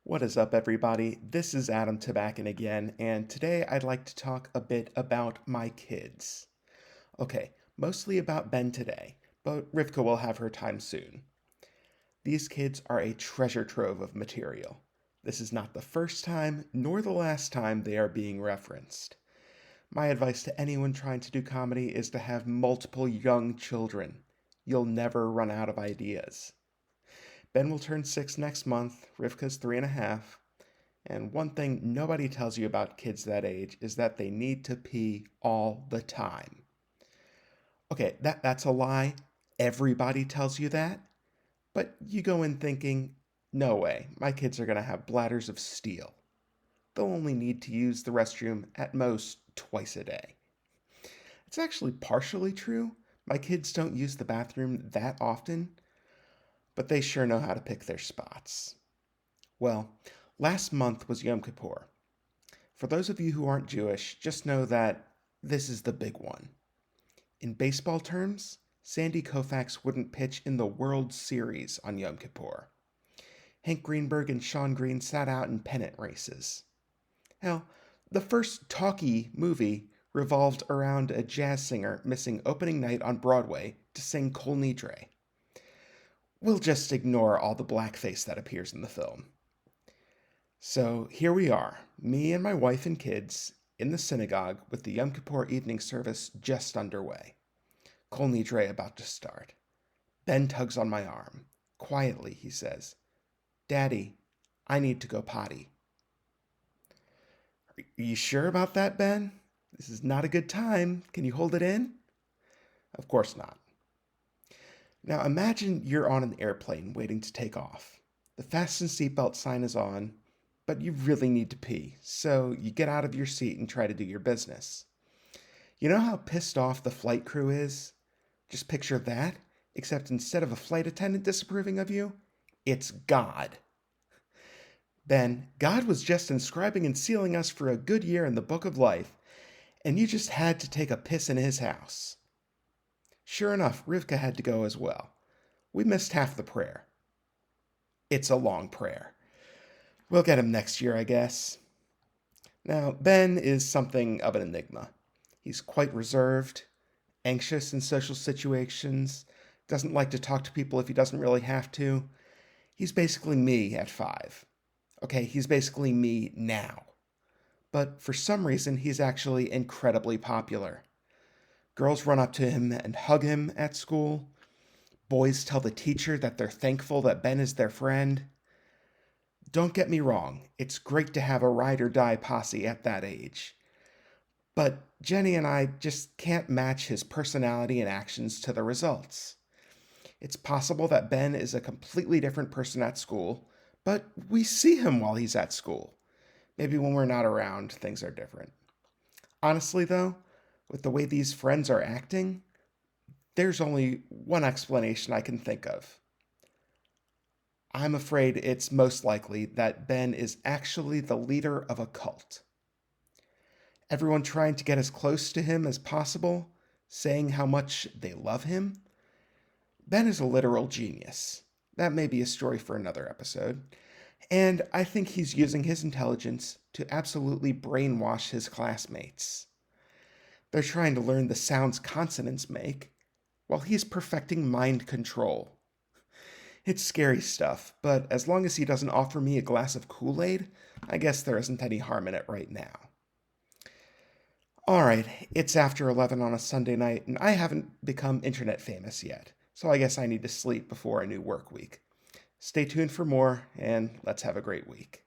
What is up, everybody? This is Adam Tabakin again, and today I'd like to talk a bit about my kids. Okay, mostly about Ben today, but Rivka will have her time soon. These kids are a treasure trove of material. This is not the first time, nor the last time they are being referenced. My advice to anyone trying to do comedy is to have multiple young children. You'll never run out of ideas. Ben will turn 6 next month, Rivka's 3.5. And one thing nobody tells you about kids that age is that they need to pee all the time. Okay, that's a lie. Everybody tells you that. But you go in thinking, no way, my kids are going to have bladders of steel. They'll only need to use the restroom at most twice a day. It's actually partially true. My kids don't use the bathroom that often, but they sure know how to pick their spots. Well, last month was Yom Kippur. For those of you who aren't Jewish, just know that this is the big one. In baseball terms, Sandy Koufax wouldn't pitch in the World Series on Yom Kippur. Hank Greenberg and Sean Green sat out in pennant races. Hell, the first talkie movie revolved around a jazz singer missing opening night on Broadway to sing Kol Nidre. We'll just ignore all the blackface that appears in the film. So here we are, me and my wife and kids, in the synagogue with the Yom Kippur evening service just underway. Kol Nidre about to start. Ben tugs on my arm. Quietly, he says, "Daddy, I need to go potty." "Are you sure about that, Ben? This is not a good time. Can you hold it in?" Of course not. Now imagine you're on an airplane waiting to take off. The fasten seatbelt sign is on, but you really need to pee, so you get out of your seat and try to do your business. You know how pissed off the flight crew is? Just picture that, except instead of a flight attendant disapproving of you, it's God. Ben, God was just inscribing and sealing us for a good year in the book of life, and you just had to take a piss in his house. Sure enough, Rivka had to go as well. We missed half the prayer. It's a long prayer. We'll get him next year, I guess. Now, Ben is something of an enigma. He's quite reserved, anxious in social situations, doesn't like to talk to people if he doesn't really have to. He's basically me at 5. Okay, he's basically me now. But for some reason, he's actually incredibly popular. Girls run up to him and hug him at school. Boys tell the teacher that they're thankful that Ben is their friend. Don't get me wrong, it's great to have a ride or die posse at that age. But Jenny and I just can't match his personality and actions to the results. It's possible that Ben is a completely different person at school, but we see him while he's at school. Maybe when we're not around, things are different. Honestly, though, with the way these friends are acting, there's only one explanation I can think of. I'm afraid it's most likely that Ben is actually the leader of a cult. Everyone trying to get as close to him as possible, saying how much they love him. Ben is a literal genius. That may be a story for another episode. And I think he's using his intelligence to absolutely brainwash his classmates. They're trying to learn the sounds consonants make, while he's perfecting mind control. It's scary stuff, but as long as he doesn't offer me a glass of Kool-Aid, I guess there isn't any harm in it right now. Alright, it's after 11 on a Sunday night, and I haven't become internet famous yet, so I guess I need to sleep before a new work week. Stay tuned for more, and let's have a great week.